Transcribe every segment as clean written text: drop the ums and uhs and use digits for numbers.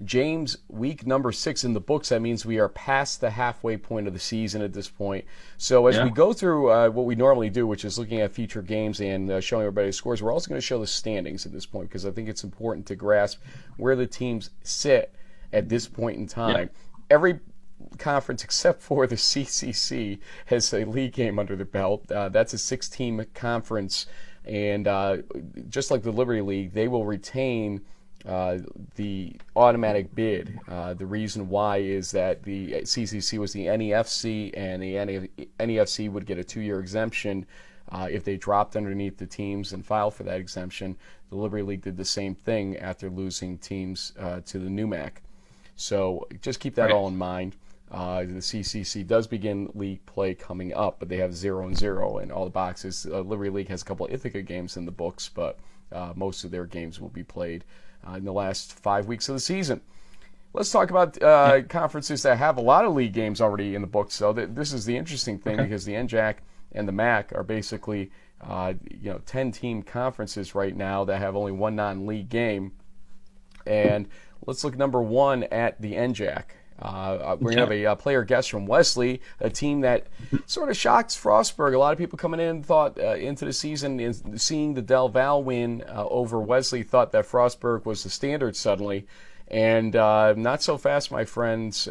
James, week number 6 in the books. That means we are past the halfway point of the season at this point. So as we go through what we normally do, which is looking at feature games and showing everybody's scores, we're also going to show the standings at this point because I think it's important to grasp where the teams sit at this point in time. Every conference except for the CCC has a league game under the belt. That's a 6-team conference, and just like the Liberty League, they will retain the automatic bid. The reason why is that the CCC was the NEFC, and the NEFC would get a 2-year exemption if they dropped underneath the teams and filed for that exemption. The Liberty League did the same thing after losing teams to the NUMAC. So just keep that all in mind. The CCC does begin league play coming up, but they have 0-0 in all the boxes. Liberty League has a couple of Ithaca games in the books, but most of their games will be played in the last 5 weeks of the season. Let's talk about conferences that have a lot of league games already in the books. So this is the interesting thing because the NJAC and the MAC are basically 10-team conferences right now that have only one non-league game. And let's look number 1 at the NJAC. We're going to have a player guest from Wesley, a team that sort of shocks Frostburg. A lot of people coming in thought into the season, seeing the Del Val win over Wesley, thought that Frostburg was the standard suddenly. And not so fast, my friends.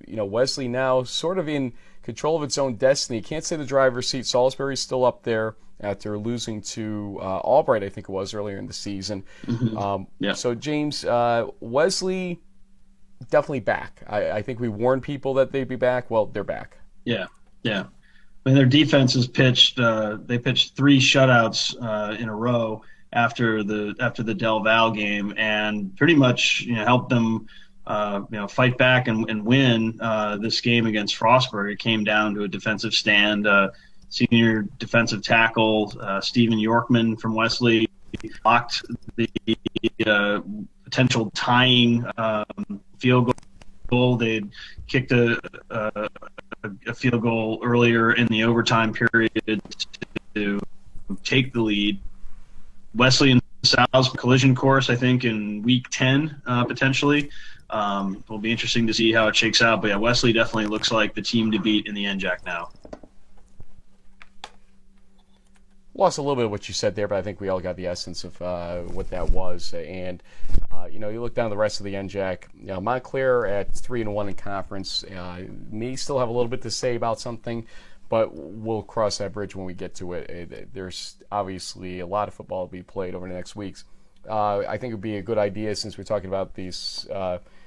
Wesley now sort of in control of its own destiny. Can't say the driver's seat. Salisbury's still up there after losing to Albright, I think it was, earlier in the season. So, James, Wesley definitely back. I think we warned people that they'd be back. Well, they're back. Yeah. I mean, their defense has pitched. They pitched 3 shutouts in a row after the Del Val game, and pretty much helped them fight back and win this game against Frostburg. It came down to a defensive stand. Senior defensive tackle Stephen Yorkman from Wesley blocked the potential tying field goal. They'd kicked a field goal earlier in the overtime period to take the lead. Wesley and Sal's collision course, I think, in week 10 potentially. Will be interesting to see how it shakes out. But yeah, Wesley definitely looks like the team to beat in the NJAC now. Lost a little bit of what you said there, but I think we all got the essence of what that was. And you look down the rest of the NJAC. Montclair at 3-1 in conference may still have a little bit to say about something, but we'll cross that bridge when we get to it. There's obviously a lot of football to be played over the next weeks. I think it would be a good idea, since we're talking about these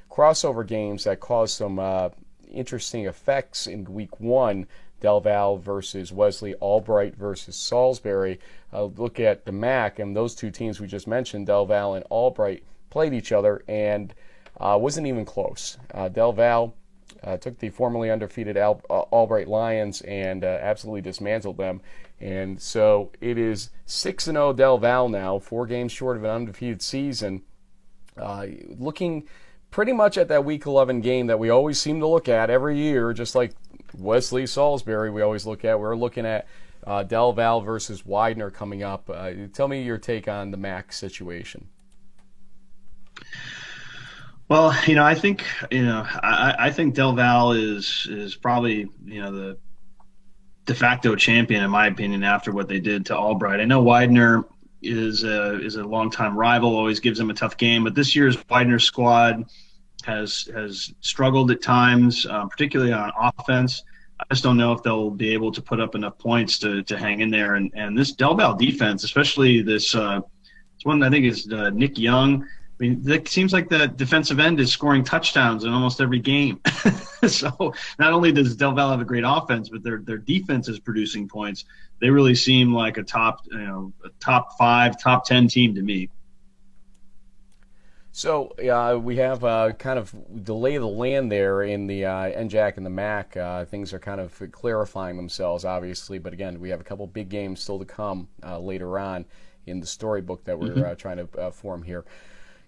crossover games that cause some interesting effects in week 1. Del Val versus Wesley, Albright versus Salisbury. Look at the MAC, and those 2 teams we just mentioned, Del Val and Albright, played each other and wasn't even close. Del Val took the formerly undefeated Albright Lions and absolutely dismantled them. And so it is 6-0 Del Val now, 4 games short of an undefeated season. Looking pretty much at that Week 11 game that we always seem to look at every year, just like Wesley Salisbury we always look at. We're looking at Del Val versus Widener coming up. Tell me your take on the MAC situation. Well, I think I think Del Val is probably the de facto champion in my opinion after what they did to Albright. I know Widener is a longtime rival, always gives them a tough game, but this year's Widener squad has struggled at times, particularly on offense. I just don't know if they'll be able to put up enough points to hang in there. And this Del Val defense, especially this one I think is Nick Young. I mean, it seems like the defensive end is scoring touchdowns in almost every game. So not only does Del Val have a great offense, but their defense is producing points. They really seem like a top 5, top 10 team to me. So we have kind of the lay of the land there in the NJAC and the MAC. Things are kind of clarifying themselves, obviously. But again, we have a couple big games still to come later on in the storybook that we're trying to form here.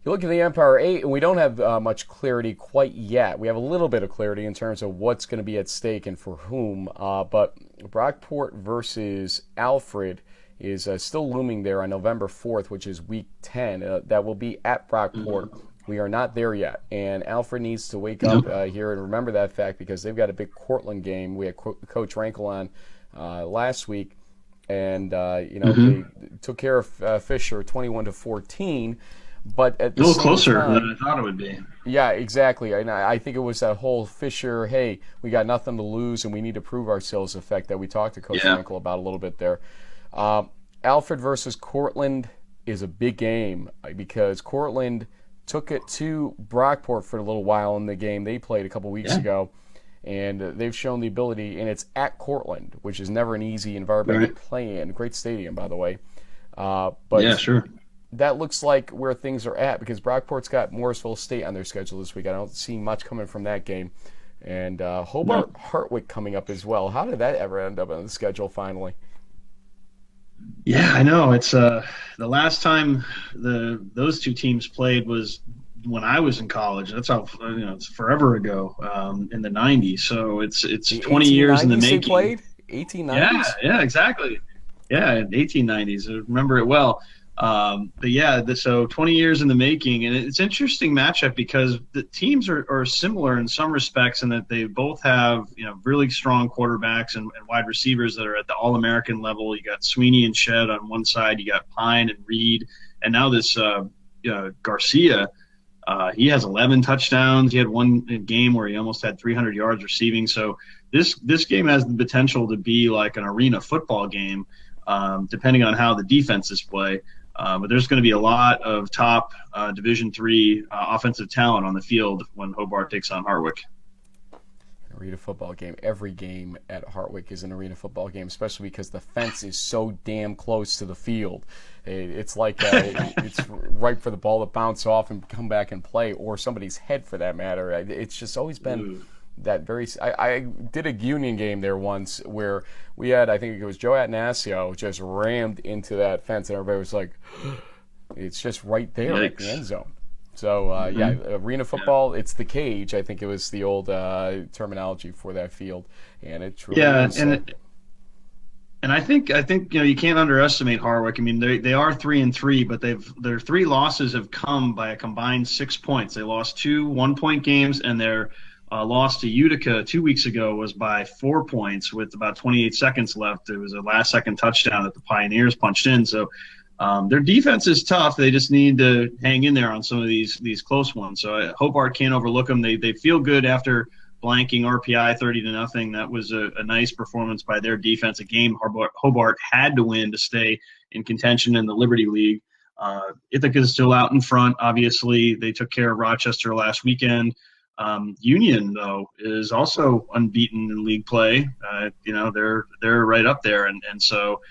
You look at the Empire 8, and we don't have much clarity quite yet. We have a little bit of clarity in terms of what's going to be at stake and for whom. But Brockport versus Alfred is still looming there on November 4th, which is week 10. That will be at Brockport. We are not there yet, and Alfred needs to wake up here and remember that fact, because they've got a big Cortland game. We had Coach Rankel on last week, and they took care of Fisher 21-14. But at the a little same closer time, than I thought it would be. Yeah, exactly. And I think it was that whole Fisher, hey, we got nothing to lose and we need to prove ourselves effect that we talked to Coach Rankel about a little bit there. Alfred versus Cortland is a big game because Cortland took it to Brockport for a little while in the game they played a couple weeks ago, and they've shown the ability, and it's at Cortland, which is never an easy environment to play in. Great stadium, by the way. But sure. That looks like where things are at, because Brockport's got Morrisville State on their schedule this week. I don't see much coming from that game. And Hobart Hartwick coming up as well. How did that ever end up on the schedule finally? Yeah, I know. It's the last time those two teams played was when I was in college. That's how it's forever ago, in the 90s. So it's 20 years in the making. They played 1890s. Yeah, exactly. Yeah, 1890s. I remember it well. So 20 years in the making, and it's an interesting matchup because the teams are similar in some respects in that they both have really strong quarterbacks and wide receivers that are at the All-American level. You got Sweeney and Shed on one side, you got Pine and Reed, and now this Garcia. He has 11 touchdowns. He had one game where he almost had 300 yards receiving. So this game has the potential to be like an arena football game, depending on how the defenses play. But there's going to be a lot of top Division III offensive talent on the field when Hobart takes on Hartwick. An arena football game. Every game at Hartwick is an arena football game, especially because the fence is so damn close to the field. It's like it's right for the ball to bounce off and come back and play, or somebody's head for that matter. It's just always been that very. I did a Union game there once where we had, I think it was Joe Atanasio just rammed into that fence, and everybody was like, it's just right there at the end zone. So, arena football, it's the cage. I think it was the old terminology for that field. And it truly is. And I think you can't underestimate Hartwick. I mean, they are 3-3, but their three losses have come by a combined 6 points. They lost 2 1-point games, and their loss to Utica 2 weeks ago was by 4 points with about 28 seconds left. It was a last-second touchdown that the Pioneers punched in. So their defense is tough. They just need to hang in there on some of these close ones. So Hobart can't overlook them. They feel good after blanking RPI 30-0. That was a nice performance by their defense. A game Hobart had to win to stay in contention in the Liberty League. Ithaca is still out in front. Obviously, they took care of Rochester last weekend. Union, though, is also unbeaten in league play. They're right up there, and so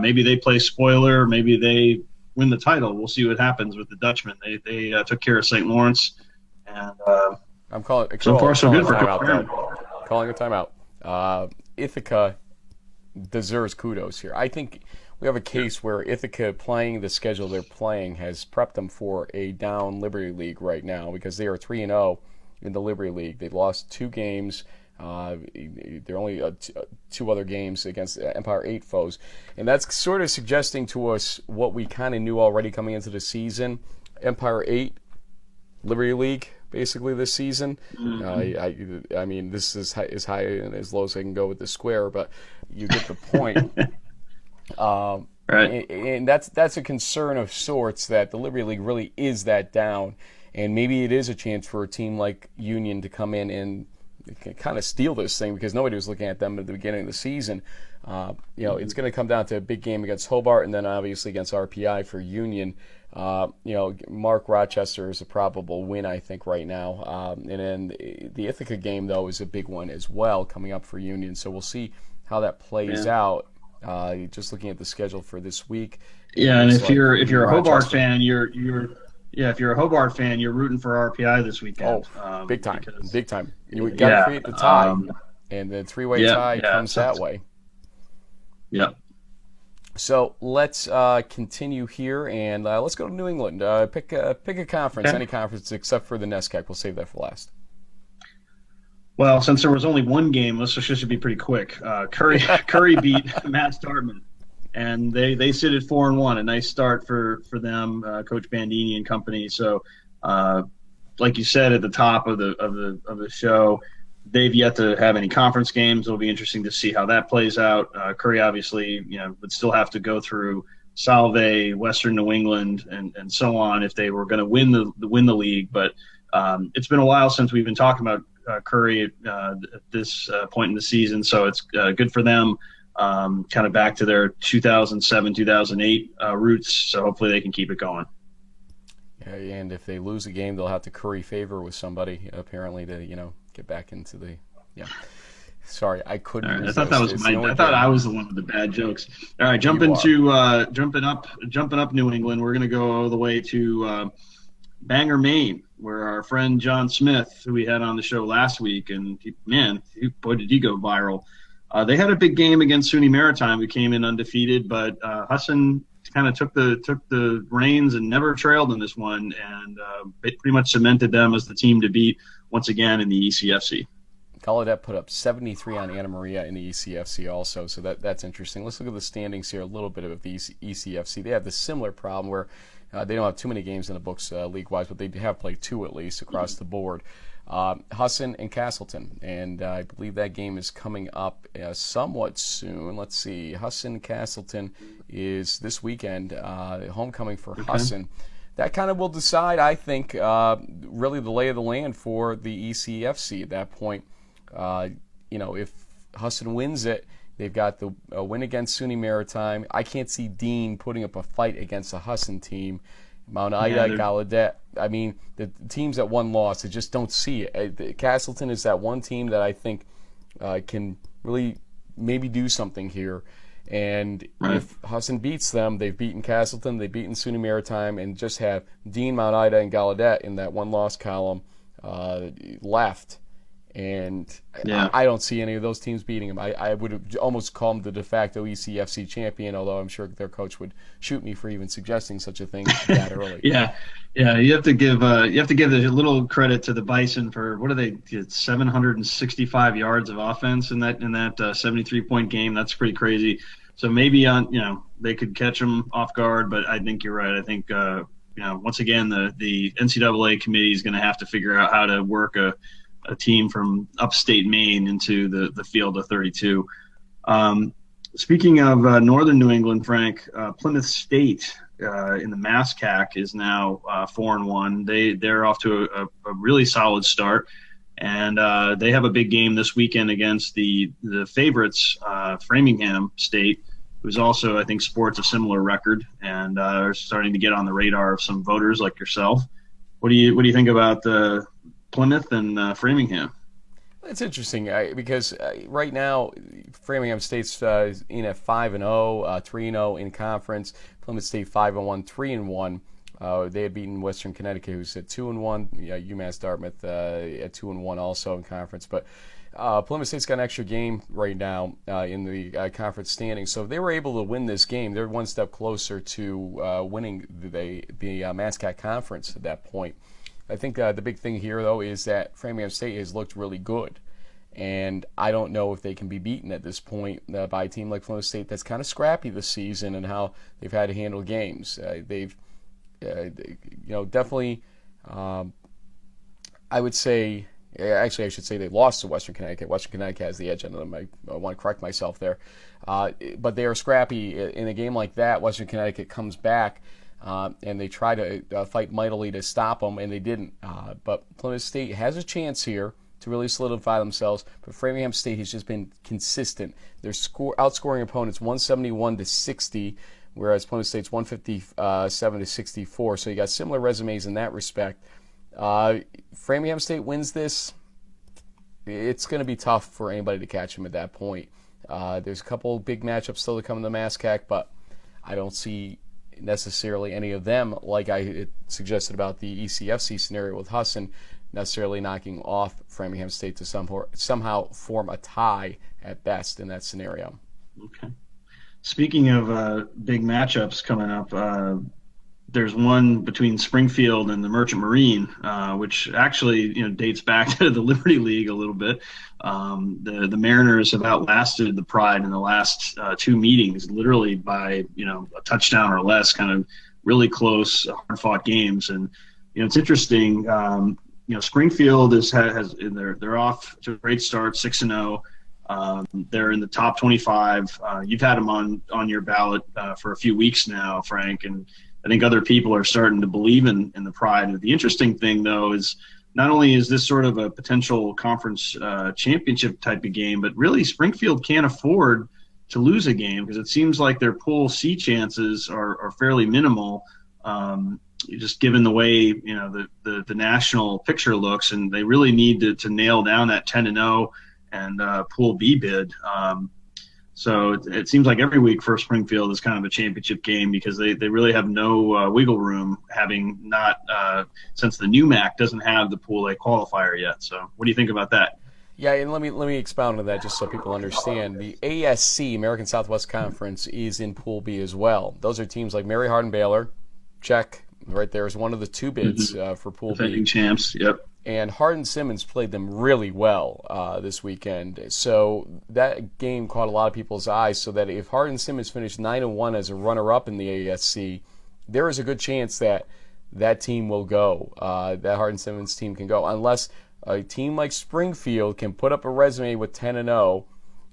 maybe they play spoiler. Maybe they win the title. We'll see what happens with the Dutchmen. They took care of St. Lawrence, and I'm calling. So far, so good for calling a timeout. Ithaca deserves kudos here. I think we have a case where Ithaca, playing the schedule they're playing, has prepped them for a down Liberty League right now, because they are 3-0 in the Liberty League. They've lost 2 games. They're only 2 other games against Empire 8 foes. And that's sort of suggesting to us what we kind of knew already coming into the season. Empire 8, Liberty League, basically this season. I mean, this is as high and as low as I can go with the square, but you get the point. Right. And that's a concern of sorts, that the Liberty League really is that down. And maybe it is a chance for a team like Union to come in and kind of steal this thing, because nobody was looking at them at the beginning of the season. It's going to come down to a big game against Hobart, and then obviously against RPI for Union. Mark Rochester is a probable win, I think, right now. And then the Ithaca game, though, is a big one as well coming up for Union. So we'll see how that plays out. Just looking at the schedule for this week. Yeah, and if you're a Hobart fan, if you're a Hobart fan, you're rooting for RPI this weekend. Oh, big time. Big time. You got to create the tie, and the 3-way tie comes that way. Yeah. So let's continue here, and let's go to New England. Pick a conference, any conference except for the NESCAC. We'll save that for last. Well, since there was only one game, this should be pretty quick. Curry beat Matt Startman. And they sit at 4-1, a nice start for them, Coach Bandini and company. So like you said at the top of the show, they've yet to have any conference games. It'll be interesting to see how that plays out. Curry obviously, would still have to go through Salve, Western New England, and so on if they were going to win the league. But it's been a while since we've been talking about Curry at this point in the season, so it's good for them. Kind of back to their 2007, 2008 roots. So hopefully they can keep it going. And if they lose a game, they'll have to curry favor with somebody, apparently, to get back into the. Yeah. Sorry, I couldn't. Right, I thought that was I thought I was the one with the bad jokes. All right, jumping up New England. We're going to go all the way to Bangor, Maine, where our friend John Smith, who we had on the show last week, and boy, did he go viral. They had a big game against SUNY Maritime, who came in undefeated, but Husson kind of took the reins and never trailed in this one, and it pretty much cemented them as the team to beat once again in the ECFC. Gallaudet put up 73 on Anna Maria in the ECFC also, so that's interesting. Let's look at the standings here a little bit of the ECFC. They have this similar problem where they don't have too many games in the books league-wise, but they have played 2 at least across the board. Husson and Castleton, and I believe that game is coming up somewhat soon. Let's see. Husson-Castleton is this weekend, homecoming for Husson. That kind of will decide, I think, really the lay of the land for the ECFC at that point. If Husson wins it, they've got the win against SUNY Maritime. I can't see Dean putting up a fight against a Husson team. Mount Ida, Gallaudet. I mean, the teams that won loss, I just don't see it. Castleton is that one team that I think can really maybe do something here. And if Husson beats them, they've beaten Castleton, they've beaten SUNY Maritime, and just have Dean, Mount Ida, and Gallaudet in that one-loss column left. And I don't see any of those teams beating them. I would almost call them the de facto ECFC champion, although I'm sure their coach would shoot me for even suggesting such a thing that early. Yeah. You have to give a little credit to the Bison for what do they get 765 yards of offense in that 73-point game. That's pretty crazy. So maybe they could catch them off guard, but I think you're right. I think once again the NCAA committee is going to have to figure out how to work a team from upstate Maine into the field of 32. Speaking of northern New England, Frank, Plymouth State in the MASCAC is now 4-1. They're off to a really solid start, and they have a big game this weekend against the favorites, Framingham State, who's also, I think, sports a similar record and are starting to get on the radar of some voters like yourself. What do you think about Plymouth and Framingham? It's interesting because right now Framingham State's in at 5-0, 3-0 in conference. Plymouth State 5-1, 3-1. They had beaten Western Connecticut, who's at 2-1. UMass Dartmouth at 2-1 also in conference. But Plymouth State's got an extra game right now in the conference standings. So if they were able to win this game, they're one step closer to winning the MASCAC conference at that point. I think the big thing here, though, is that Framingham State has looked really good. And I don't know if they can be beaten at this point by a team like Plymouth State that's kind of scrappy this season and how they've had to handle games. They've, definitely, I would say, actually I should say they lost to Western Connecticut. Western Connecticut has the edge on them. I want to correct myself there. But they are scrappy. In a game like that, Western Connecticut comes back. And they try to fight mightily to stop them, and they didn't. But Plymouth State has a chance here to really solidify themselves. But Framingham State has just been consistent. They're outscoring opponents 171-60, whereas Plymouth State's 157-64. So you got similar resumes in that respect. Framingham State wins this. It's going to be tough for anybody to catch them at that point. There's a couple big matchups still to come in the MASCAC, but I don't see necessarily any of them, like I suggested about the ECFC scenario with Husson, necessarily knocking off Framingham State to somehow form a tie at best in that scenario. Okay. Speaking of big matchups coming up, there's one between Springfield and the Merchant Marine, which actually dates back to the Liberty League a little bit. The Mariners have outlasted the Pride in the last 2 meetings, literally by a touchdown or less, kind of really close, hard-fought games. And it's interesting. Springfield has they're off to a great start, 6-0. They're in the top 25. You've had them on your ballot for a few weeks now, Frank, and I think other people are starting to believe in the Pride. The interesting thing, though, is not only is this sort of a potential conference championship type of game, but really Springfield can't afford to lose a game because it seems like their Pool C chances are fairly minimal. Just given the way the national picture looks, and they really need to nail down that 10-0 and Pool B bid. So it seems like every week for Springfield is kind of a championship game because they really have no wiggle room, having not since the new MAC doesn't have the Pool A qualifier yet. So what do you think about that? Yeah, and let me expound on that just so people understand. The ASC, American Southwest Conference, is in Pool B as well. Those are teams like Mary Hardin Baylor, check. Right there is one of the two bids for Pool B. Defending champs, yep. And Hardin-Simmons played them really well this weekend. So that game caught a lot of people's eyes, so that if Hardin-Simmons finished 9-1 as a runner-up in the ASC, there is a good chance that team will go, that Hardin-Simmons team can go, unless a team like Springfield can put up a resume with 10-0.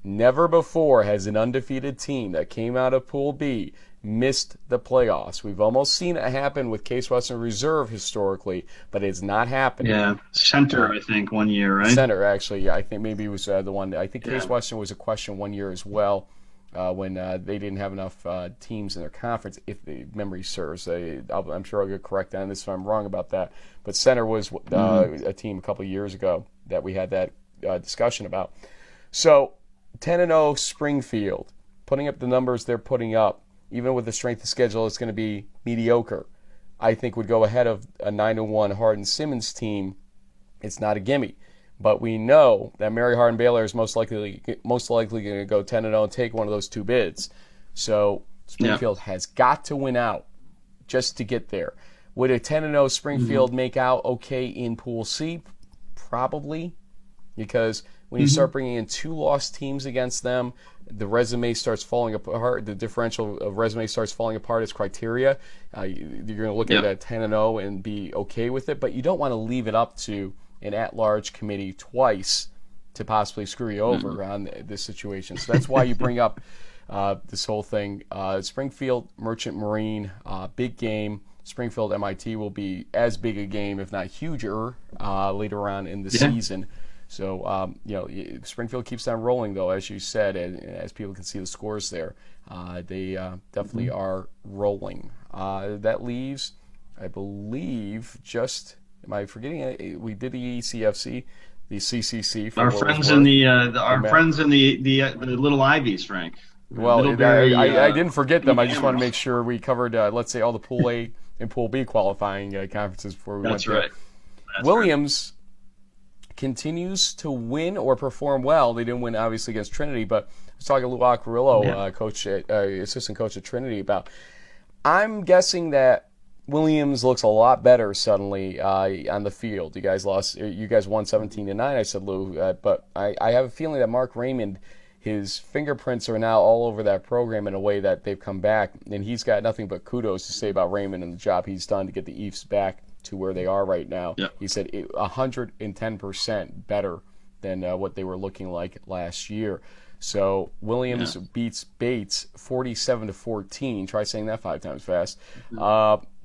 Never before has an undefeated team that came out of Pool B missed the playoffs. We've almost seen it happen with Case Western Reserve historically, but it's not happening. Yeah, Center, I think, one year, right? Center, actually, yeah, I think maybe it was the one. I think Case Western was a question one year as well when they didn't have enough teams in their conference, if the memory serves. I'm sure I'll get corrected on this if I'm wrong about that. But Center was a team a couple of years ago that we had that discussion about. So 10-0 Springfield, putting up the numbers they're putting up, even with the strength of schedule, it's going to be mediocre. I think would go ahead of a 9-1 Hardin-Simmons team. It's not a gimme. But we know that Mary Hardin Baylor is most likely going to go 10-0 and take one of those two bids. So Springfield has got to win out just to get there. Would a 10-0 Springfield make out okay in Pool C? Probably, because when you start bringing in two lost teams against them, the resume starts falling apart. The differential of resume starts falling apart as criteria. You're going to look at a 10-0 and be okay with it, but you don't want to leave it up to an at-large committee twice to possibly screw you over on this situation. So that's why you bring up this whole thing. Springfield Merchant Marine, big game. Springfield MIT will be as big a game, if not huger, later on in the season. So, Springfield keeps on rolling, though, as you said, and as people can see the scores there. They definitely are rolling. That leaves, I believe, am I forgetting? We did the ECFC, the CCC. Our friends in the Little Ivies, Frank. Well, I didn't forget them. I just want to make sure we covered, let's say, all the Pool A and Pool B qualifying conferences before we went there. That's right. Williams continues to win or perform well. They didn't win, obviously, against Trinity, but I was talking to Lou Acquarillo, assistant coach at Trinity, about. I'm guessing that Williams looks a lot better suddenly on the field. You guys won 17-9. I said, Lou, but I have a feeling that Mark Raymond, his fingerprints are now all over that program in a way that they've come back, and he's got nothing but kudos to say about Raymond and the job he's done to get the Eves back to where they are right now. Yep. He said 110% better than what they were looking like last year. So Williams beats Bates 47-14. Try saying that 5 times fast.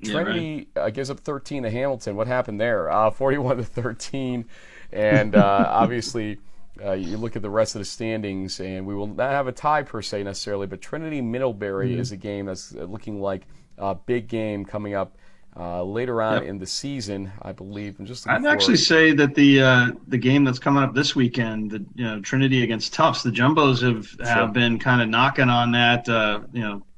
Trinity gives up 13 to Hamilton. What happened there? 41-13. And obviously, you look at the rest of the standings, and we will not have a tie per se necessarily, but Trinity Middlebury is a game that's looking like a big game coming up later on in the season, I believe. I'd actually say that the game that's coming up this weekend, Trinity against Tufts, the Jumbos have been kind of knocking on that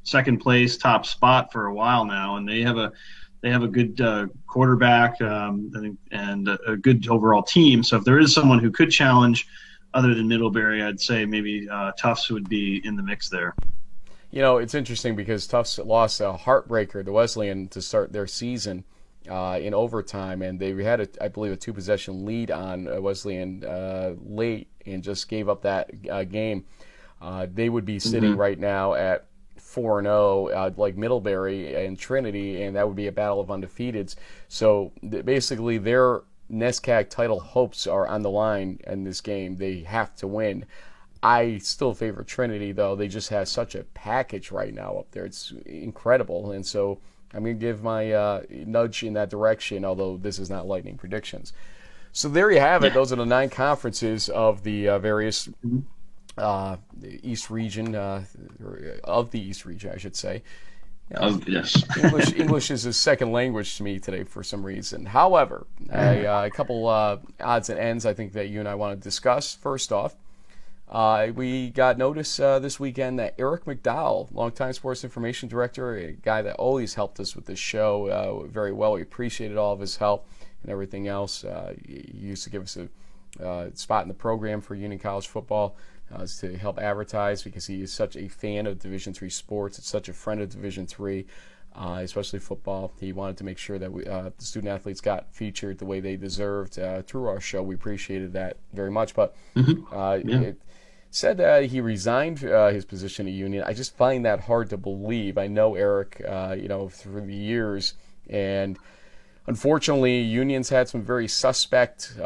second place top spot for a while now, and they have a good quarterback and a good overall team. So if there is someone who could challenge other than Middlebury, I'd say maybe Tufts would be in the mix there. It's interesting because Tufts lost a heartbreaker to Wesleyan to start their season in overtime, and they had, I believe, a 2-possession lead on Wesleyan late and just gave up that game. They would be sitting right now at 4-0 like Middlebury and Trinity, and that would be a battle of undefeateds. So basically they're NESCAC title hopes are on the line in this game. They have to win. I still favor Trinity, though. They just have such a package right now up there. It's incredible. And so I'm going to give my nudge in that direction, although this is not lightning predictions. So there you have it. Those are the 9 conferences of the various East region, of the East region, I should say. Yes. English is a second language to me today for some reason. However, a couple odds and ends I think that you and I want to discuss. First off, we got notice this weekend that Eric McDowell, longtime sports information director, a guy that always helped us with this show very well. We appreciated all of his help and everything else. He used to give us a spot in the program for Union College football to help advertise because he is such a fan of Division III sports. It's such a friend of Division III, especially football. He wanted to make sure that the student athletes got featured the way they deserved through our show. We appreciated that very much. But it said that he resigned his position at Union. I just find that hard to believe. I know Eric, through the years, and unfortunately, Union's had some very suspect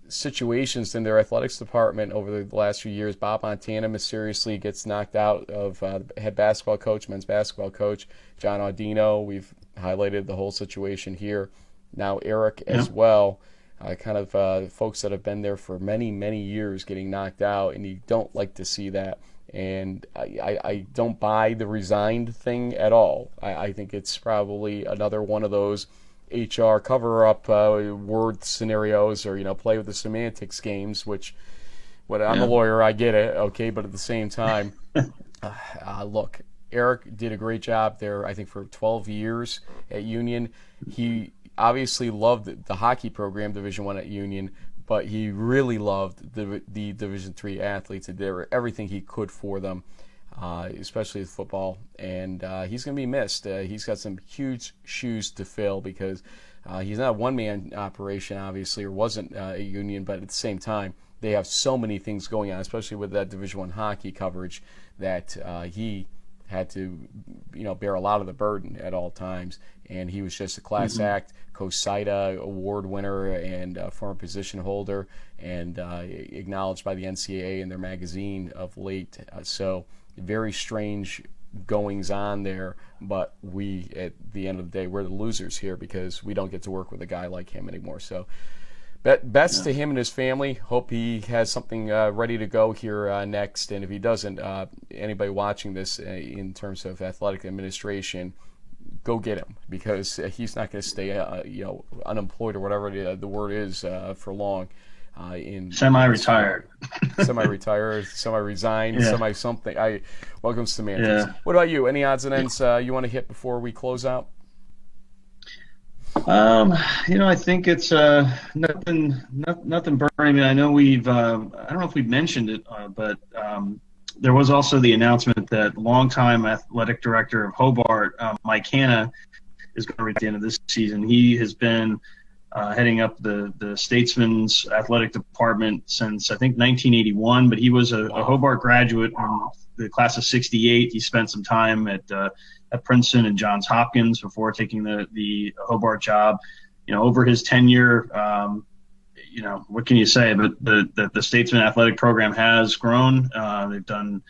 situations in their athletics department over the last few years. Bob Montana mysteriously gets knocked out of head basketball coach, men's basketball coach. John Audino, we've highlighted the whole situation here. Now Eric as well. Folks that have been there for many, many years getting knocked out, and you don't like to see that. And I don't buy the resigned thing at all. I think it's probably another one of those HR cover-up word scenarios, or play with the semantics games. Which, I'm a lawyer, I get it, okay. But at the same time, look, Eric did a great job there. I think for 12 years at Union, he obviously loved the hockey program, Division I at Union, but he really loved the Division III athletes and did everything he could for them. Especially with football, and he's going to be missed. He's got some huge shoes to fill because he's not a one-man operation, obviously, or wasn't a Union, but at the same time, they have so many things going on, especially with that Division I hockey coverage, that he had to, bear a lot of the burden at all times, and he was just a class act, COSIDA award winner and former position holder, and acknowledged by the NCAA in their magazine of late. So very strange goings on there, but we, at the end of the day, we're the losers here because we don't get to work with a guy like him anymore. So best to him and his family. Hope he has something ready to go here next, and if he doesn't, anybody watching this in terms of athletic administration, go get him, because he's not going to stay unemployed or whatever the word is for long. Semi-retired, semi-resigned, semi-something. Welcome to semantics. Yeah. What about you? Any odds and ends you want to hit before we close out? I think it's nothing burning. I mean, I know we've I don't know if we've mentioned it, but there was also the announcement that longtime athletic director of Hobart, Mike Hanna, is going to reach the end of this season. He has been heading up the Statesman's athletic department since, I think, 1981, but he was a Hobart graduate in the class of 68. He spent some time at Princeton and Johns Hopkins before taking the Hobart job. Over his tenure, what can you say? But the Statesman athletic program has grown. They've done,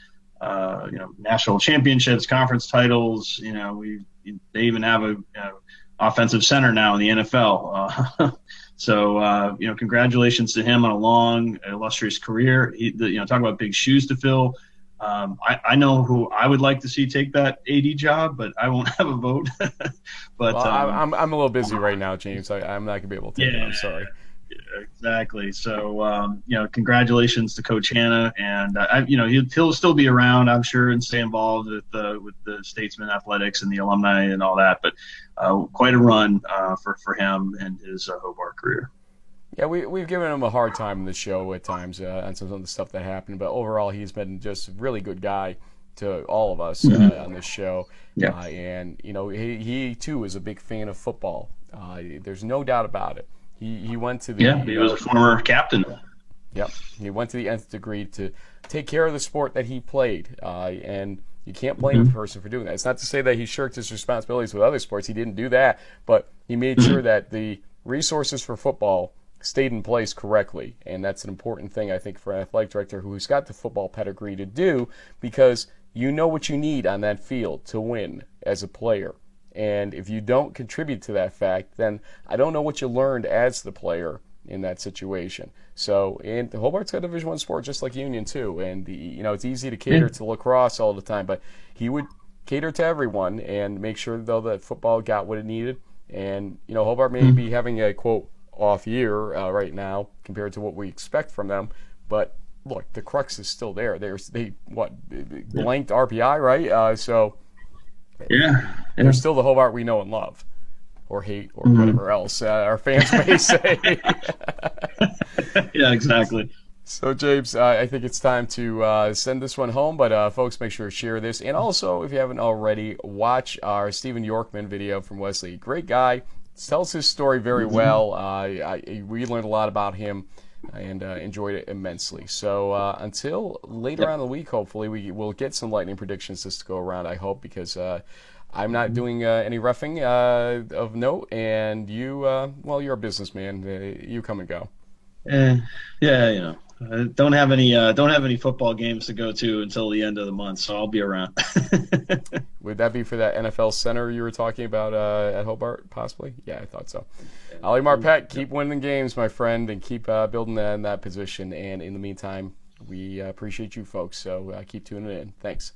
national championships, conference titles. They even have a offensive center now in the NFL. So congratulations to him on a long, illustrious career. Talk about big shoes to fill. I know who I would like to see take that AD job, but I won't have a vote. But I'm a little busy right now, James. I'm not gonna be able to take it. I'm sorry. Yeah, exactly. So congratulations to Coach Hanna, and he'll still be around, I'm sure, and stay involved with the Statesman athletics and the alumni and all that. But quite a run for him and his Hobart career. Yeah, we've given him a hard time in the show at times on some of the stuff that happened, but overall he's been just a really good guy to all of us on this show. Yeah. And he too is a big fan of football. There's no doubt about it. He went to the he was a former captain. Yep, he went to the nth degree to take care of the sport that he played, and you can't blame the person for doing that. It's not to say that he shirked his responsibilities with other sports. He didn't do that, but he made sure that the resources for football stayed in place correctly. And that's an important thing, I think, for an athletic director who's got the football pedigree to do, because you know what you need on that field to win as a player. And if you don't contribute to that fact, then I don't know what you learned as the player in that situation. So, and Hobart's got a Division I sport just like Union too, and it's easy to cater to lacrosse all the time, but he would cater to everyone and make sure though that football got what it needed. And Hobart may be having a quote off year right now compared to what we expect from them, but look, the crux is still there. They blanked RPI, right? So they're still the Hobart we know and love, or hate, or whatever else our fans may say. Yeah, exactly. So, James, I think it's time to send this one home, but folks, make sure to share this. And also, if you haven't already, watch our Stephen Yorkman video from Wesley. Great guy. Tells his story very well. We learned a lot about him and enjoyed it immensely. So until later on in the week, hopefully, we will get some lightning predictions just to go around, I hope, because I'm not doing any reffing of note, and you, you're a businessman. You come and go. Don't have any football games to go to until the end of the month, so I'll be around. Would that be for that NFL center you were talking about at Hobart, possibly? Yeah, I thought so. Ollie Marpet, keep winning games, my friend, and keep building in that position. And in the meantime, we appreciate you folks, so keep tuning in. Thanks.